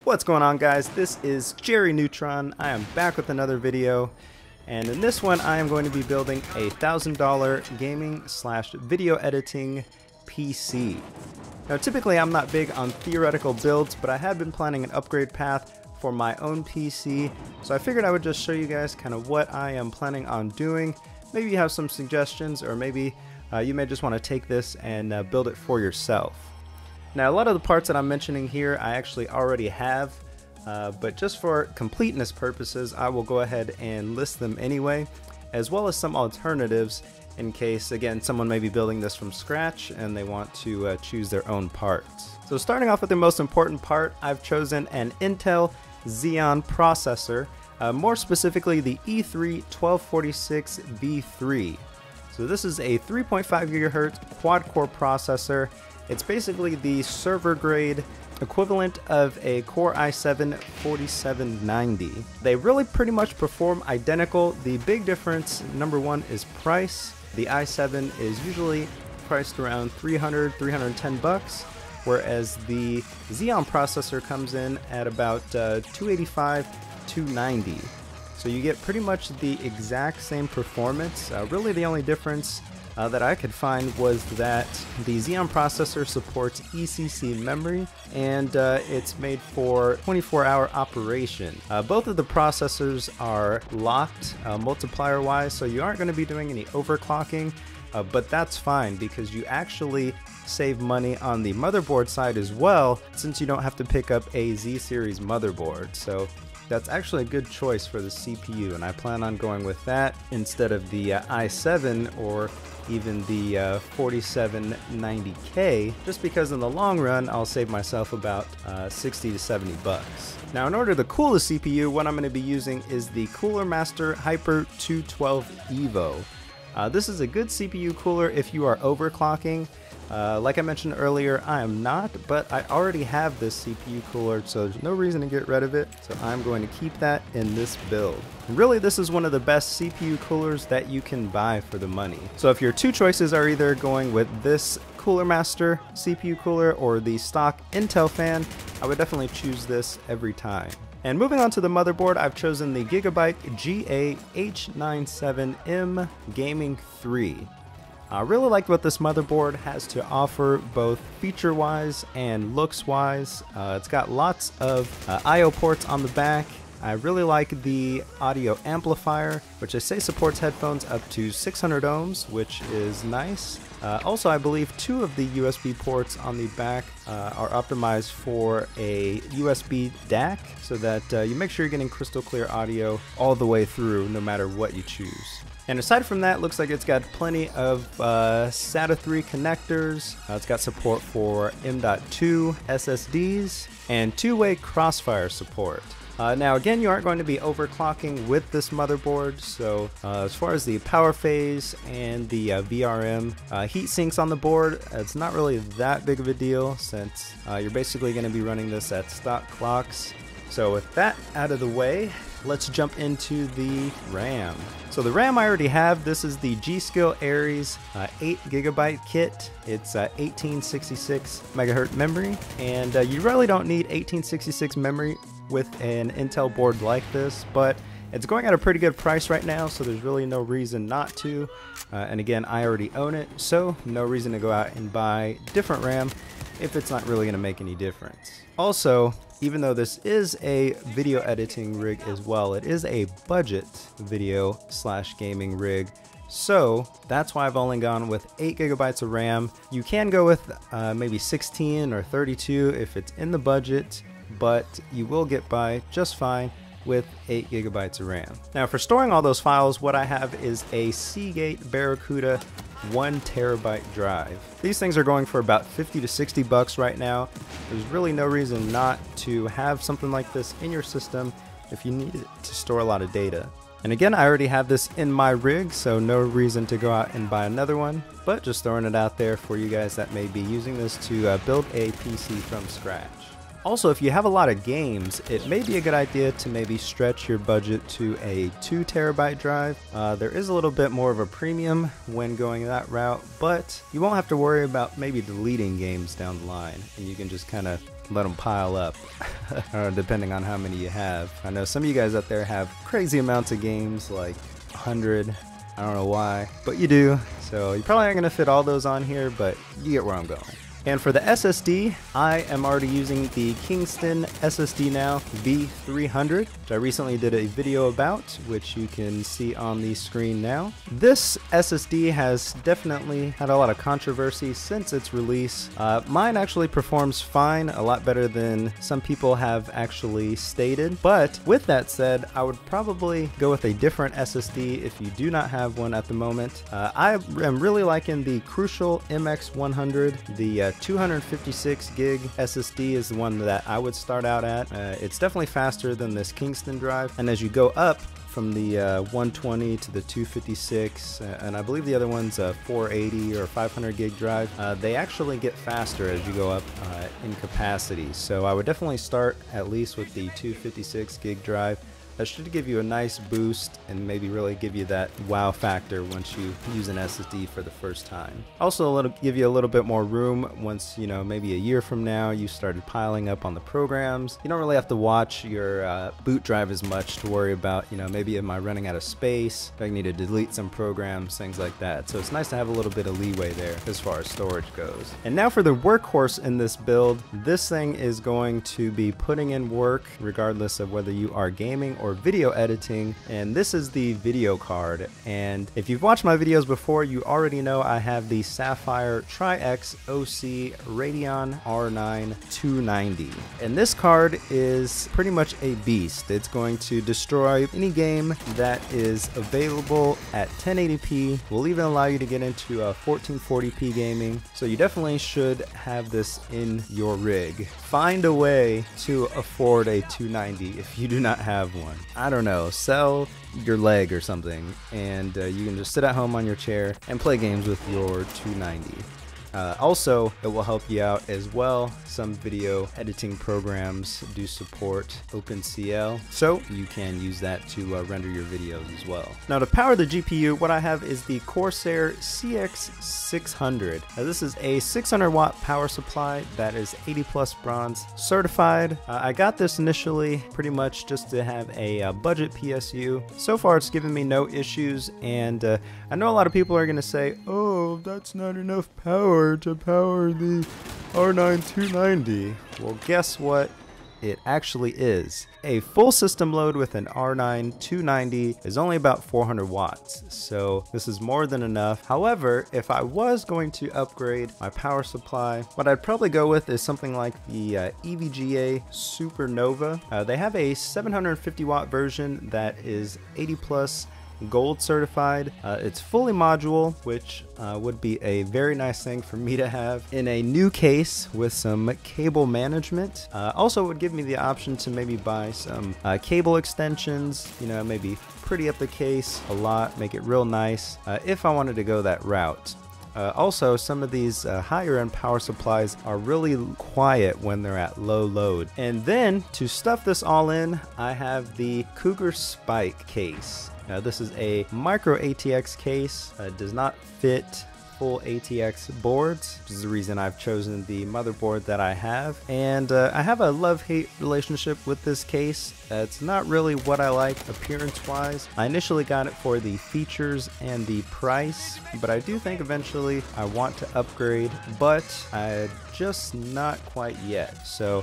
What's going on, guys? This is Jerry Neutron. I am back with another video, and in this one I am going to be building a $1,000 gaming/video editing PC. Now typically I'm not big on theoretical builds, but I have been planning an upgrade path for my own PC, so I figured I would just show you guys kind of what I am planning on doing. Maybe you have some suggestions, or maybe you may just want to take this and build it for yourself. Now, a lot of the parts that I'm mentioning here I actually already have, but just for completeness purposes I will go ahead and list them anyway, as well as some alternatives in case, again, someone may be building this from scratch and they want to choose their own parts. So starting off with the most important part, I've chosen an Intel Xeon processor, more specifically the E3-1246V3. So this is a 3.5 GHz quad-core processor. It's basically the server grade equivalent of a Core i7-4790. They really pretty much perform identical. The big difference, number one, is price. The i7 is usually priced around $300-310 bucks, whereas the Xeon processor comes in at about $285-290. So you get pretty much the exact same performance. Really the only difference that I could find was that the Xeon processor supports ECC memory, and it's made for 24-hour operation. Both of the processors are locked multiplier wise, so you aren't going to be doing any overclocking, but that's fine because you actually save money on the motherboard side as well, since you don't have to pick up a Z series motherboard. So that's actually a good choice for the CPU, and I plan on going with that instead of the i7 or even the 4790K, just because in the long run I'll save myself about 60 to 70 bucks. Now, in order to cool the CPU, what I'm going to be using is the Cooler Master Hyper 212 Evo. This is a good CPU cooler if you are overclocking. Like I mentioned earlier, I am not, but I already have this CPU cooler, so there's no reason to get rid of it, so I'm going to keep that in this build. And really, this is one of the best CPU coolers that you can buy for the money. So if your two choices are either going with this Cooler Master CPU cooler or the stock Intel fan, I would definitely choose this every time. And moving on to the motherboard, I've chosen the Gigabyte GA-H97M Gaming 3. I really like what this motherboard has to offer, both feature-wise and looks-wise. It's got lots of I/O ports on the back. I really like the audio amplifier, which they say supports headphones up to 600 ohms, which is nice. Also, I believe two of the USB ports on the back are optimized for a USB DAC, so that you make sure you're getting crystal clear audio all the way through, no matter what you choose. And aside from that, looks like it's got plenty of SATA 3 connectors. It's got support for M.2 SSDs and two-way crossfire support. Now again, you aren't going to be overclocking with this motherboard, so as far as the power phase and the VRM heat sinks on the board, it's not really that big of a deal, since you're basically going to be running this at stock clocks. So with that out of the way, let's jump into the RAM. So the RAM I already have. This is the G.Skill Aries 8GB kit. It's 1866 megahertz memory, and you really don't need 1866 memory with an Intel board like this, but it's going at a pretty good price right now, so there's really no reason not to. And again, I already own it, so no reason to go out and buy different RAM if it's not really going to make any difference. Also, even though this is a video editing rig as well, it is a budget video/gaming rig. So that's why I've only gone with 8 GB of RAM. You can go with maybe 16 or 32 if it's in the budget, but you will get by just fine with 8 GB of RAM. Now for storing all those files, what I have is a Seagate Barracuda 1 TB drive. These things are going for about 50 to 60 bucks right now. There's really no reason not to have something like this in your system if you need it to store a lot of data. And again, I already have this in my rig, so no reason to go out and buy another one, but just throwing it out there for you guys that may be using this to build a PC from scratch. Also, if you have a lot of games, it may be a good idea to maybe stretch your budget to a 2 terabyte drive. There is a little bit more of a premium when going that route, but you won't have to worry about maybe deleting games down the line, and you can just kind of let them pile up depending on how many you have. I know some of you guys out there have crazy amounts of games, like 100. I don't know why, but you do. So you're probably not going to fit all those on here, but you get where I'm going. And for the SSD, I am already using the Kingston SSD now V300, which I recently did a video about, which you can see on the screen now. This SSD has definitely had a lot of controversy since its release. Mine actually performs fine, a lot better than some people have actually stated. But with that said, I would probably go with a different SSD if you do not have one at the moment. I am really liking the Crucial MX100, the 256 gig SSD is the one that I would start out at. It's definitely faster than this Kingston drive, and as you go up from the 120 to the 256, and I believe the other one's a 480 or 500 gig drive, they actually get faster as you go up in capacity. So I would definitely start at least with the 256 gig drive. That should give you a nice boost and maybe really give you that wow factor once you use an SSD for the first time. Also give you a little bit more room once, you know, maybe a year from now you started piling up on the programs. You don't really have to watch your boot drive as much to worry about, you know, maybe am I running out of space, do I need to delete some programs, things like that. So it's nice to have a little bit of leeway there as far as storage goes. And now for the workhorse in this build, this thing is going to be putting in work regardless of whether you are gaming or video editing, and this is the video card. And if you've watched my videos before, you already know I have the Sapphire Tri-X OC Radeon R9 290, and this card is pretty much a beast. It's going to destroy any game that is available at 1080p. Will even allow you to get into 1440p gaming, so you definitely should have this in your rig. Find a way to afford a 290 if you do not have one. I don't know, sell your leg or something, and you can just sit at home on your chair and play games with your 290. Also, it will help you out as well. Some video editing programs do support OpenCL, so you can use that to render your videos as well. Now, to power the GPU, what I have is the Corsair CX600. Now, this is a 600 watt power supply that is 80 plus bronze certified. I got this initially pretty much just to have a budget PSU. So far, it's given me no issues, and I know a lot of people are going to say, oh, that's not enough power to power the R9 290. Well, guess what? It actually is. A full system load with an R9 290 is only about 400 watts, so this is more than enough. However, if I was going to upgrade my power supply, what I'd probably go with is something like the EVGA Supernova. They have a 750 watt version that is 80 plus gold certified. It's fully module, which would be a very nice thing for me to have in a new case with some cable management. Also, it would give me the option to maybe buy some cable extensions, you know, maybe pretty up the case a lot, make it real nice if I wanted to go that route. Also, some of these higher end power supplies are really quiet when they're at low load. And then to stuff this all in, I have the Cougar Spike case. Now, this is a micro ATX case. It does not fit full ATX boards, which is the reason I've chosen the motherboard that I have. And I have a love-hate relationship with this case. It's not really what I like appearance-wise. I initially got it for the features and the price, but I do think eventually I want to upgrade, but I just not quite yet. So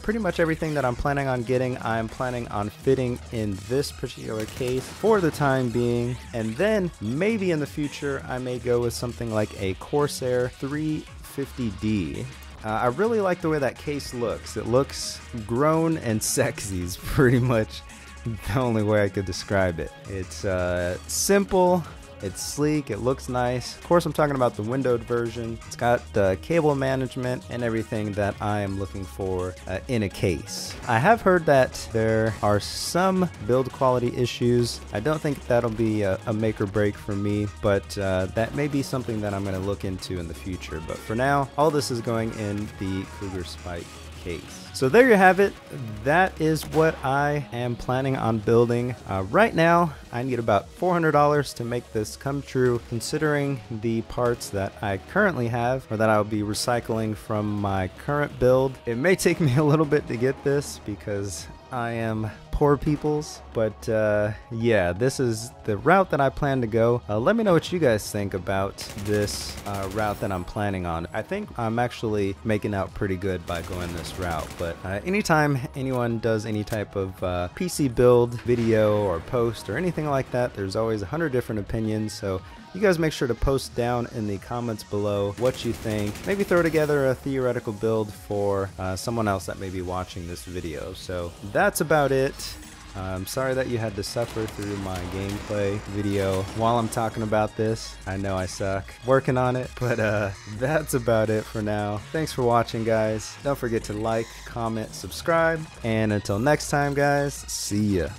pretty much everything that I'm planning on getting, I'm planning on fitting in this particular case for the time being, and then maybe in the future I may go with something like a Corsair 350D. I really like the way that case looks. It looks grown and sexy is pretty much the only way I could describe it. It's simple, It's sleek, it looks nice. Of course, I'm talking about the windowed version. It's got cable management and everything that I am looking for in a case. I have heard that there are some build quality issues. I don't think that'll be a make or break for me, but that may be something that I'm going to look into in the future. But for now, all this is going in the Cougar Spike case. So there you have it. That is what I am planning on building. Right now, I need about $400 to make this come true, considering the parts that I currently have, or that I'll be recycling from my current build. It may take me a little bit to get this because I am poor people's, but yeah, this is the route that I plan to go. Let me know what you guys think about this route that I'm planning on. I think I'm actually making out pretty good by going this route, but anytime anyone does any type of PC build video or post or anything like that, there's always 100 different opinions, so you guys make sure to post down in the comments below what you think. Maybe throw together a theoretical build for someone else that may be watching this video. So that's about it. I'm sorry that you had to suffer through my gameplay video while I'm talking about this. I know I suck working on it, but that's about it for now. Thanks for watching, guys. Don't forget to like, comment, subscribe, and until next time, guys, see ya.